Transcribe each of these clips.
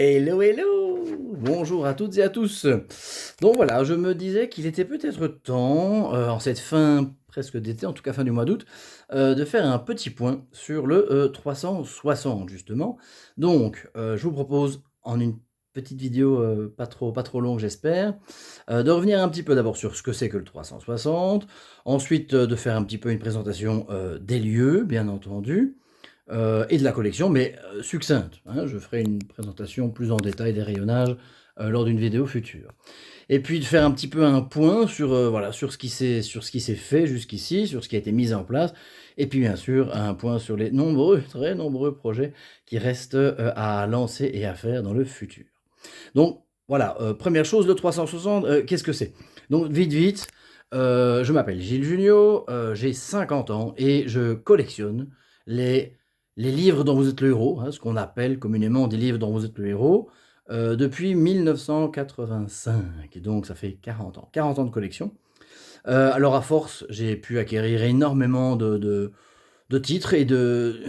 Hello, hello! Bonjour à toutes et à tous. Donc voilà, je me disais qu'il était peut-être temps, en cette fin presque d'été, en tout cas fin du mois d'août, de faire un petit point sur le, 360 justement. Donc, je vous propose en une petite vidéo, pas trop longue j'espère, de revenir un petit peu d'abord sur ce que c'est que le 360, ensuite, de faire un petit peu une présentation, des lieux bien entendu, et de la collection, mais succincte, hein. Je ferai une présentation plus en détail des rayonnages, lors d'une vidéo future. Et puis de faire un petit peu un point sur, voilà, sur ce qui s'est fait jusqu'ici, sur ce qui a été mis en place et puis bien sûr un point sur les nombreux, très nombreux projets qui restent, à lancer et à faire dans le futur. Donc voilà, 1re chose, le 360, qu'est-ce que c'est? Donc vite, je m'appelle Gilles Junio, j'ai 50 ans et je collectionne les les livres dont vous êtes le héros, hein, ce qu'on appelle communément des livres dont vous êtes le héros, depuis 1985, donc ça fait 40 ans. 40 ans de collection. Alors à force, j'ai pu acquérir énormément de titres et de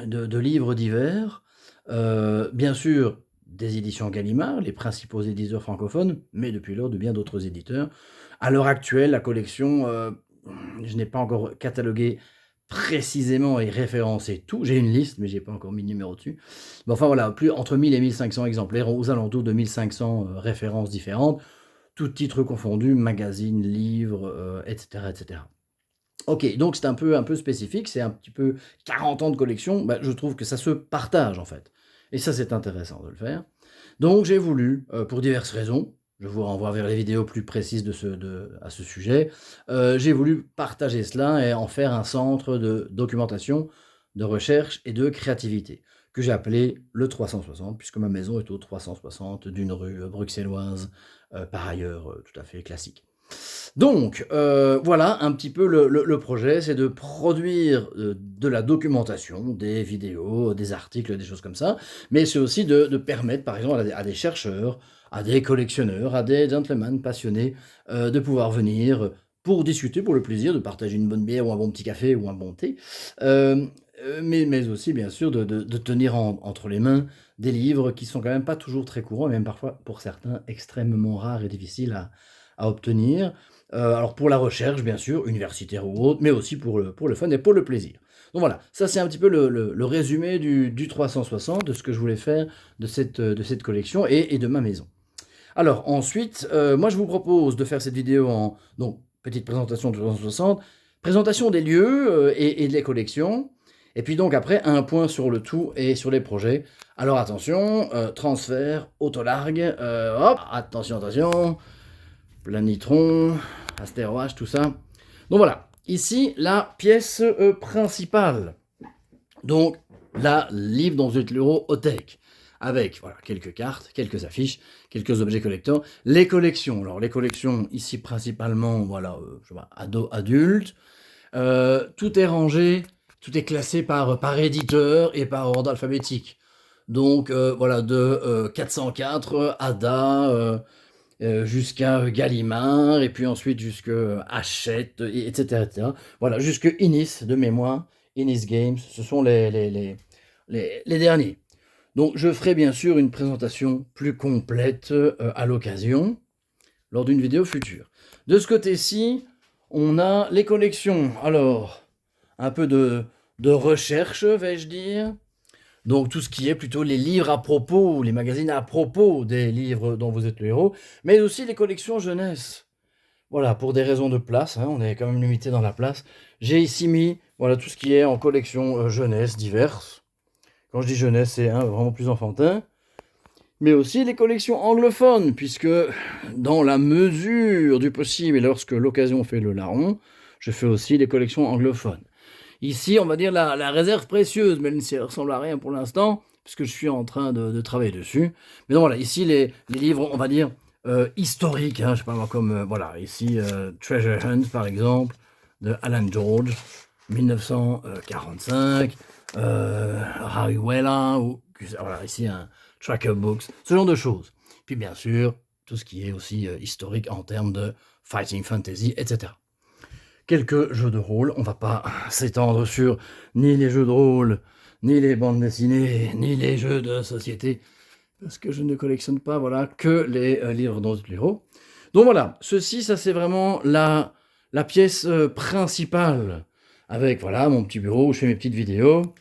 livres divers. Bien sûr, des éditions Gallimard, les principaux éditeurs francophones, mais depuis lors de bien d'autres éditeurs. À l'heure actuelle, la collection, je n'ai pas encore catalogué précisément et référencé tout. J'ai une liste, mais j'ai pas encore mis de numéro dessus. Mais enfin voilà, plus entre 1000 et 1500 exemplaires, aux alentours de 1500 références différentes, tous titres confondus, magazines, livres, et cetera, et cetera. OK, donc c'est un peu spécifique, c'est un petit peu 40 ans de collection, bah, je trouve que ça se partage, en fait, et ça, c'est intéressant de le faire. Donc j'ai voulu, pour diverses raisons, je vous renvoie vers les vidéos plus précises à ce sujet, j'ai voulu partager cela et en faire un centre de documentation, de recherche et de créativité, que j'ai appelé le 360 puisque ma maison est au 360 d'une rue, bruxelloise, par ailleurs, tout à fait classique. Donc, voilà un petit peu le projet, c'est de produire, de la documentation, des vidéos, des articles, des choses comme ça, mais c'est aussi de permettre, par exemple, à des chercheurs, à des collectionneurs, à des gentlemen passionnés, de pouvoir venir, pour discuter, pour le plaisir de partager une bonne bière ou un bon petit café ou un bon thé, mais aussi bien sûr de tenir entre les mains des livres qui sont quand même pas toujours très courants et même parfois, pour certains, extrêmement rares et difficiles à obtenir. Alors pour la recherche bien sûr, universitaire ou autre, mais aussi pour le fun et pour le plaisir. Donc voilà, ça c'est un petit peu le résumé du 360, de ce que je voulais faire de cette collection et de ma maison. Alors ensuite, moi je vous propose de faire cette vidéo en donc petite présentation de 360, présentation des lieux, et des collections et puis donc après un point sur le tout et sur les projets. Alors attention, transfert, autolargue, hop, attention, attention, planitron, astéroïde, tout ça. Donc voilà, ici la pièce principale. Donc la livre dans une euro-othèque, avec voilà, quelques cartes, quelques affiches, quelques objets collecteurs. Les collections, alors les collections ici principalement, voilà, je sais pas, ados, adultes. Tout est rangé, tout est classé par éditeur et par ordre alphabétique. Donc voilà, de 404 Ada, jusqu'à Gallimard, et puis ensuite jusque Hachette, etc., etc. Voilà, jusque Innis de mémoire, Innis Games, ce sont les derniers. Donc je ferai bien sûr une présentation plus complète à l'occasion, lors d'une vidéo future. De ce côté-ci, on a les collections. Alors, un peu de recherche, vais-je dire. Donc tout ce qui est plutôt les livres à propos, les magazines à propos des livres dont vous êtes le héros, mais aussi les collections jeunesse. Voilà, pour des raisons de place, hein, on est quand même limité dans la place. J'ai ici mis voilà, tout ce qui est en collection jeunesse diverses. Quand je dis jeunesse, c'est hein, vraiment plus enfantin. Mais aussi les collections anglophones, puisque dans la mesure du possible, et lorsque l'occasion fait le larron, je fais aussi les collections anglophones. Ici, on va dire la réserve précieuse, mais elle ne ressemble à rien pour l'instant, puisque je suis en train de travailler dessus. Mais donc voilà, ici, les livres, on va dire, historiques, hein, je sais pas moi, comme, voilà, ici, Treasure Hunt, par exemple, de Alan George, 1945, Harry Weller, ou, voilà, ici, un Tracker Books, ce genre de choses. Puis bien sûr, tout ce qui est aussi historique en termes de Fighting Fantasy, etc. Quelques jeux de rôle, on va pas s'étendre sur ni les jeux de rôle, ni les bandes dessinées, ni les jeux de société, parce que je ne collectionne pas, voilà, que les livres dans le héros. Donc voilà, ceci, ça c'est vraiment la pièce principale, avec voilà mon petit bureau où je fais mes petites vidéos.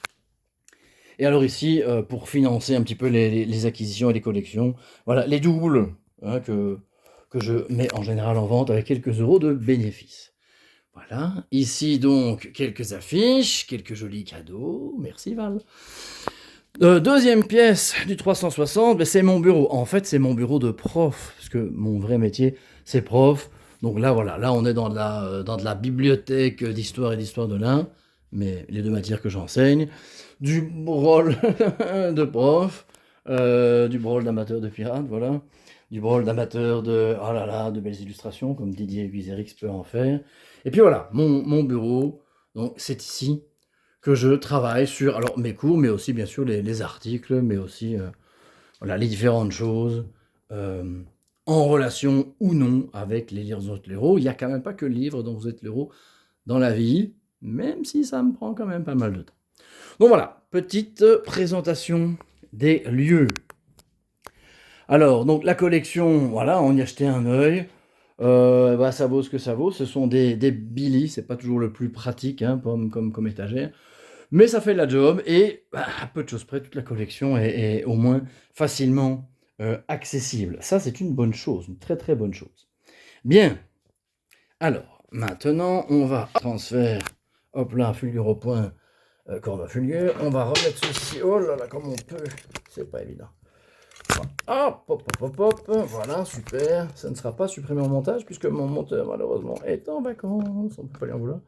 Et alors ici, pour financer un petit peu les acquisitions et les collections, voilà, les doubles hein, que je mets en général en vente avec quelques euros de bénéfices. Voilà, ici donc quelques affiches, quelques jolis cadeaux, merci Val. Deuxième pièce du 360, ben, c'est mon bureau. En fait, c'est mon bureau de prof, parce que mon vrai métier, c'est prof. Donc là, voilà, là on est dans de la bibliothèque d'histoire et d'histoire de l'Ain, mais les deux matières que j'enseigne, du rôle de prof, du rôle d'amateur de pirate, voilà, du rôle d'amateur de, oh là là, de belles illustrations, comme Didier Guizerix peut en faire. Et puis voilà, mon bureau, donc c'est ici que je travaille sur alors mes cours, mais aussi bien sûr les articles, mais aussi voilà, les différentes choses euh, en relation ou non avec les livres dont l'héros. Il n'y a quand même pas que le livre dont vous êtes l'héros dans la vie, même si ça me prend quand même pas mal de temps. Donc voilà, petite présentation des lieux. Alors, donc la collection, voilà, on y a jeté un œil. Bah, ça vaut ce que ça vaut. Ce sont des Billy, c'est pas toujours le plus pratique hein, comme étagère. Mais ça fait la job et bah, à peu de choses près, toute la collection est au moins facilement accessible. Ça, c'est une bonne chose, une très très bonne chose. Bien, alors, maintenant, on va transfert, hop là, fulgure au point, corde à fulgure. On va remettre ceci, oh là là, comme on peut, c'est pas évident. Hop, hop, hop, hop, hop, voilà, super. Ça ne sera pas supprimé en montage puisque mon monteur, malheureusement, est en vacances. On ne peut pas lui en vouloir.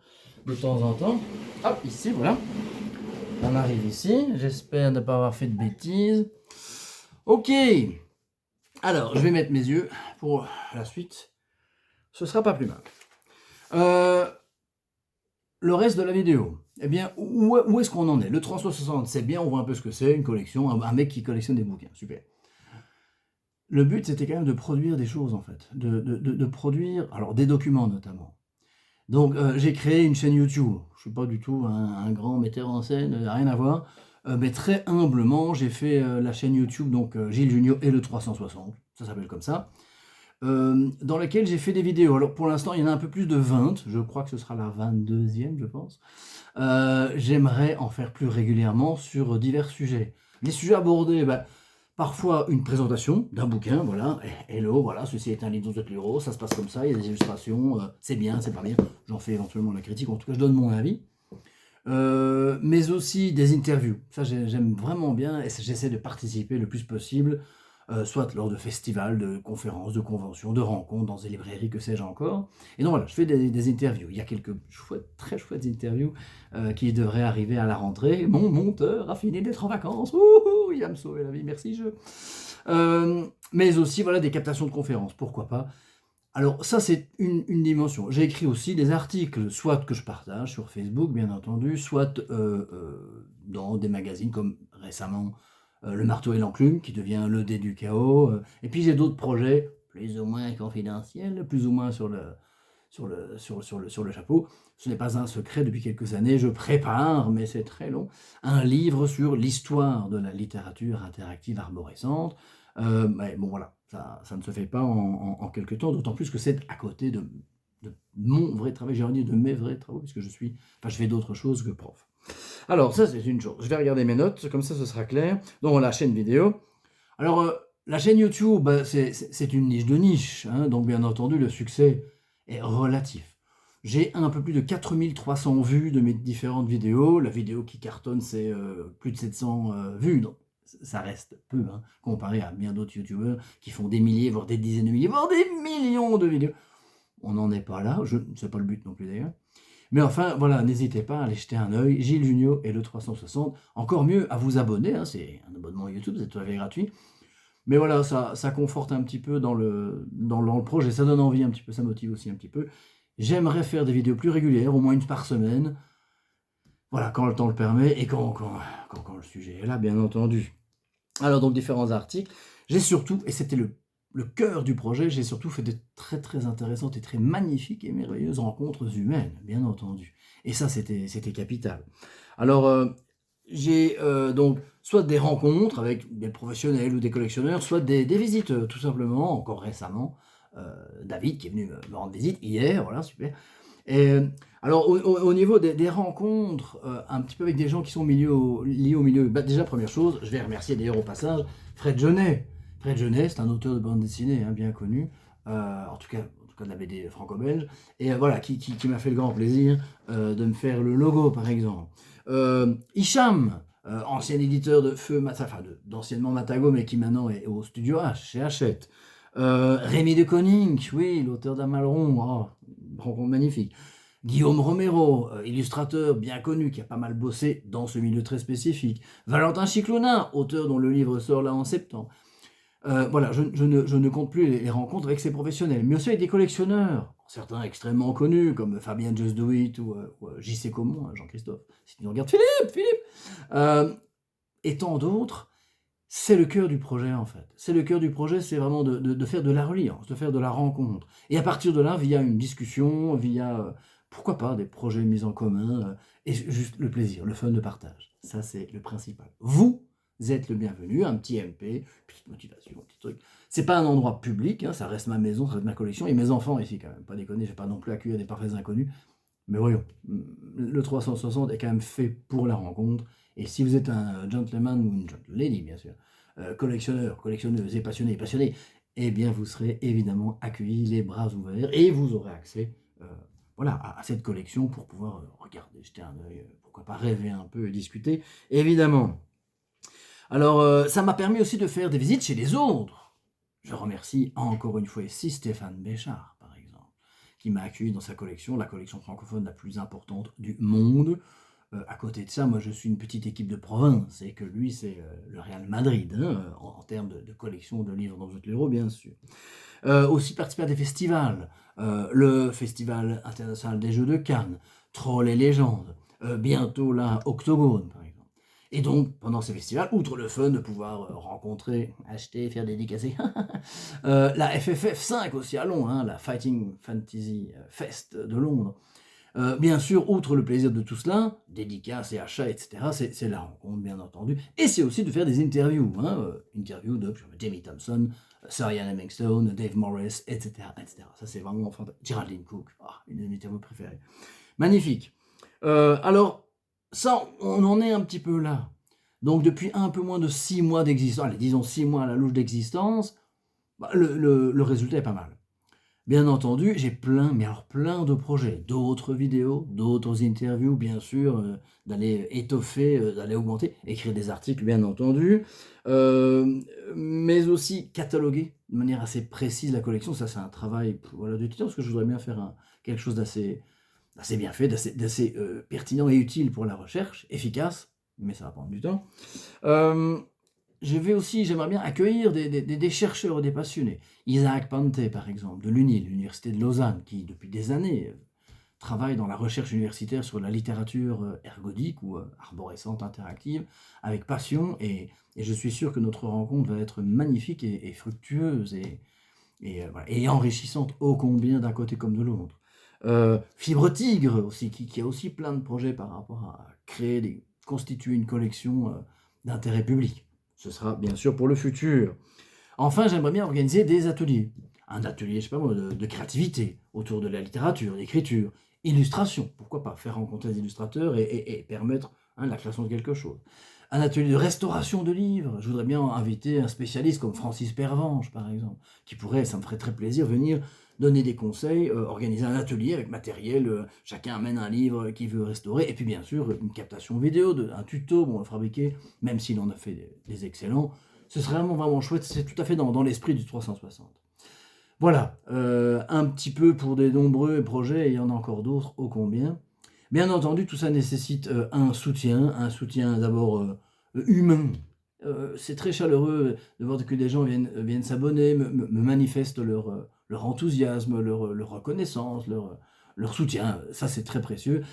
De temps en temps. Hop, ici, voilà. On arrive ici. J'espère ne pas avoir fait de bêtises. Ok. Alors, je vais mettre mes yeux pour la suite. Ce sera pas plus mal. Le reste de la vidéo. Eh bien, où est-ce qu'on en est? Le 360, c'est bien, on voit un peu ce que c'est, une collection, un mec qui collectionne des bouquins. Super. Le but, c'était quand même de produire des choses, en fait. De produire, alors des documents notamment. Donc, j'ai créé une chaîne YouTube. Je ne suis pas du tout un grand metteur en scène, rien à voir. Mais très humblement, j'ai fait la chaîne YouTube, donc Gilles Junio et le 360, ça s'appelle comme ça, dans laquelle j'ai fait des vidéos. Alors, pour l'instant, il y en a un peu plus de 20. Je crois que ce sera la 22e, je pense. J'aimerais en faire plus régulièrement sur divers sujets. Les sujets abordés, bah, parfois une présentation d'un bouquin, voilà, hello, voilà, ceci est un livre de l'euro, ça se passe comme ça, il y a des illustrations, c'est bien, c'est pas bien, j'en fais éventuellement la critique, en tout cas je donne mon avis. Mais aussi des interviews, ça j'aime vraiment bien, et j'essaie de participer le plus possible, soit lors de festivals, de conférences, de conventions, de rencontres, dans des librairies, que sais-je encore. Et donc voilà, je fais des interviews. Il y a quelques très chouettes interviews qui devraient arriver à la rentrée. Mon monteur a fini d'être en vacances. Ouhou, il va me sauver la vie, merci jeu. Mais aussi voilà, des captations de conférences, pourquoi pas. Alors ça c'est une dimension. J'ai écrit aussi des articles, soit que je partage sur Facebook bien entendu, soit dans des magazines comme récemment Le Marteau et l'Enclume qui devient Le Dé du Chaos. Et puis j'ai d'autres projets plus ou moins confidentiels, plus ou moins sur le chapeau. Ce n'est pas un secret, depuis quelques années je prépare, mais c'est très long, un livre sur l'histoire de la littérature interactive arborescente. Mais bon voilà, ça ne se fait pas en quelques temps, d'autant plus que c'est à côté de mon vrai travail, j'ai envie de mes vrais travaux, puisque je fais d'autres choses que prof. Alors ça c'est une chose, je vais regarder mes notes, comme ça ce sera clair. Donc la chaîne vidéo. Alors la chaîne YouTube, bah, c'est une niche de niche, hein, donc bien entendu le succès est relatif. J'ai un peu plus de 4300 vues de mes différentes vidéos. La vidéo qui cartonne, c'est plus de 700 vues. Donc ça reste peu, hein, comparé à bien d'autres youtubeurs qui font des milliers, voire des dizaines de milliers, voire des millions de vidéos. On n'en est pas là, c'est pas le but non plus d'ailleurs. Mais enfin, voilà, n'hésitez pas à aller jeter un œil. Gilles Junio et le 360. Encore mieux, à vous abonner, hein, c'est un abonnement YouTube, c'est tout à fait gratuit. Mais voilà, ça conforte un petit peu dans le projet, ça donne envie un petit peu, ça motive aussi un petit peu. J'aimerais faire des vidéos plus régulières, au moins une par semaine. Voilà, quand le temps le permet et quand le sujet est là, bien entendu. Alors, donc, différents articles. J'ai surtout, et c'était le cœur du projet, j'ai surtout fait de très très intéressantes et très magnifiques et merveilleuses rencontres humaines, bien entendu. Et ça, c'était capital. Alors, j'ai, donc soit des rencontres avec des professionnels ou des collectionneurs, soit des visites, tout simplement. Encore récemment, heu, David qui est venu me rendre visite hier, voilà, super. Et alors au niveau des rencontres, un petit peu avec des gens qui sont liés au milieu, bah, déjà première chose, je vais remercier d'ailleurs au passage Fred Genet. Fred Genet, c'est un auteur de bande dessinée, hein, bien connu, en tout cas de la BD franco-belge et voilà qui m'a fait le grand plaisir, de me faire le logo par exemple. Hicham, ancien éditeur de Feu Mat enfin d'anciennement Matago, mais qui maintenant est au studio H, chez Hachette. Rémi de Koninck, oui, l'auteur d'Amalron, oh, une rencontre magnifique. Guillaume Romero, illustrateur bien connu, qui a pas mal bossé dans ce milieu très spécifique. Valentin Chiclaunin, auteur dont le livre sort là en septembre. Voilà, je ne compte plus les rencontres avec ces professionnels, mais aussi avec des collectionneurs, certains extrêmement connus, comme Fabien Just Do It ou JC Comont, hein, Jean-Christophe. Si tu nous regardes, Philippe et tant d'autres, c'est le cœur du projet, en fait. C'est le cœur du projet, c'est vraiment de faire de la reliance, de faire de la rencontre. Et à partir de là, via une discussion, via, pourquoi pas, des projets mis en commun, et juste le plaisir, le fun de partage. Ça, c'est le principal. Vous êtes le bienvenu, un petit MP, petite motivation, petit truc. C'est pas un endroit public, hein, ça reste ma maison, ça reste ma collection, et mes enfants ici, quand même. Pas déconner, je vais pas non plus accueillir des parfaits inconnus. Mais voyons, le 360 est quand même fait pour la rencontre. Et si vous êtes un gentleman ou une lady, bien sûr, collectionneur, collectionneuse et passionné, eh bien vous serez évidemment accueillis les bras ouverts et vous aurez accès voilà, à cette collection pour pouvoir regarder, jeter un œil, pourquoi pas rêver un peu et discuter, évidemment. Alors, ça m'a permis aussi de faire des visites chez les autres. Je remercie encore une fois ici Stéphane Béchard, par exemple, qui m'a accueilli dans sa collection, la collection francophone la plus importante du monde. À côté de ça, moi, je suis une petite équipe de province et que lui, c'est le Real Madrid, hein, en termes de collection de livres dans votre l'euro, bien sûr. Aussi participer à des festivals, le Festival international des Jeux de Cannes, Trolls et légendes, bientôt là, Octogone, par exemple. Et donc, pendant ces festivals, outre le fun de pouvoir rencontrer, acheter, faire dédicacer, la FFF 5 aussi à Londres, hein, la Fighting Fantasy Fest de Londres. Bien sûr, outre le plaisir de tout cela, dédicaces et achats, etc., c'est la rencontre, bien entendu. Et c'est aussi de faire des interviews. Hein, interviews de Jamie Thompson, Sir Ian Hemingstone, Dave Morris, etc., etc. Ça, c'est vraiment fantastique. Geraldine Cook, une de mes interviews préférées. Magnifique. Alors, ça, on en est un petit peu là. Donc, depuis un peu moins de 6 mois d'existence, allez, disons 6 mois à la louche d'existence, le résultat est pas mal. Bien entendu, j'ai mais alors plein de projets, d'autres vidéos, d'autres interviews, bien sûr, d'aller étoffer, d'aller augmenter, écrire des articles, bien entendu, mais aussi cataloguer de manière assez précise la collection. Ça, c'est un travail, voilà, de titan, parce que je voudrais bien faire quelque chose d'assez bien fait, d'assez pertinent et utile pour la recherche, efficace, mais ça va prendre du temps. J'aimerais bien accueillir des chercheurs et des passionnés. Isaac Pante, par exemple, de l'UNIL, l'Université de Lausanne, qui depuis des années travaille dans la recherche universitaire sur la littérature ergodique ou arborescente interactive, avec passion, et je suis sûr que notre rencontre va être magnifique et fructueuse voilà, et enrichissante ô combien d'un côté comme de l'autre. Fibre Tigre aussi, qui a aussi plein de projets par rapport à constituer une collection d'intérêt public. Ce sera bien sûr pour le futur. Enfin, j'aimerais bien organiser des ateliers. Un atelier, je sais pas moi, de créativité autour de la littérature, l'écriture, illustration. Pourquoi pas faire rencontrer des illustrateurs et permettre la création de quelque chose. Un atelier de restauration de livres. Je voudrais bien inviter un spécialiste comme Francis Pervenche, par exemple, qui pourrait, ça me ferait très plaisir, venir donner des conseils, organiser un atelier avec matériel, chacun amène un livre qu'il veut restaurer, et puis bien sûr une captation vidéo, un tuto, bon, fabriqué, même s'il en a fait des excellents, ce serait vraiment chouette, c'est tout à fait dans l'esprit du 360. Voilà, un petit peu pour des nombreux projets, et il y en a encore d'autres, ô combien. Bien entendu, tout ça nécessite un soutien d'abord humain. C'est très chaleureux de voir que des gens viennent s'abonner, me manifestent leur enthousiasme, leur reconnaissance, leur soutien. Ça, c'est très précieux.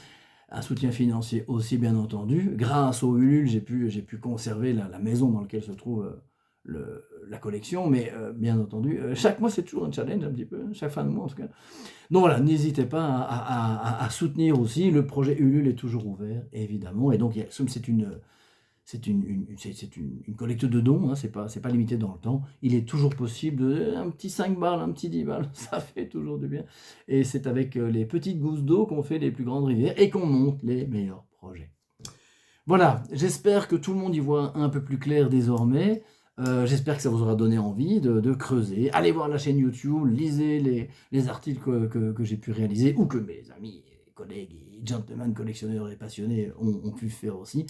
Un soutien financier aussi, bien entendu. Grâce au Ulule, j'ai pu conserver la maison dans laquelle se trouve la collection, mais bien entendu, chaque mois, c'est toujours un challenge un petit peu, chaque fin de mois en tout cas. Donc voilà, n'hésitez pas à soutenir aussi. Le projet Ulule est toujours ouvert, évidemment. Et donc, c'est c'est une collecte de dons, hein, c'est pas limité dans le temps. Il est toujours possible un petit 5 balles, un petit 10 balles, ça fait toujours du bien et c'est avec, les petites gousses d'eau qu'on fait les plus grandes rivières et qu'on monte les meilleurs projets. Voilà, j'espère que tout le monde y voit un peu plus clair désormais. J'espère que ça vous aura donné envie de creuser. Allez voir la chaîne YouTube, lisez les articles que j'ai pu réaliser ou que mes amis, et collègues et gentlemen collectionneurs et passionnés ont pu faire aussi.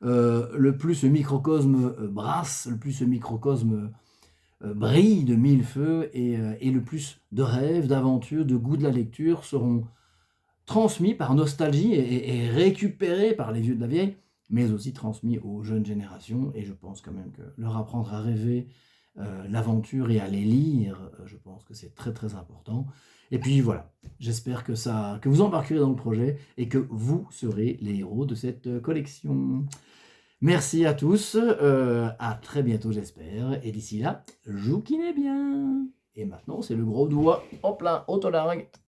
Le plus ce microcosme brasse, le plus ce microcosme brille de mille feux et le plus de rêves, d'aventures, de goût de la lecture seront transmis par nostalgie et récupérés par les vieux de la vieille, mais aussi transmis aux jeunes générations. Et je pense quand même que leur apprendre à rêver l'aventure et à les lire, je pense que c'est très très important. Et puis voilà, j'espère que vous embarquerez dans le projet et que vous serez les héros de cette collection. Merci à tous, à très bientôt j'espère, et d'ici là, jouquinez bien. Et maintenant c'est le gros doigt, hop là, autolargue.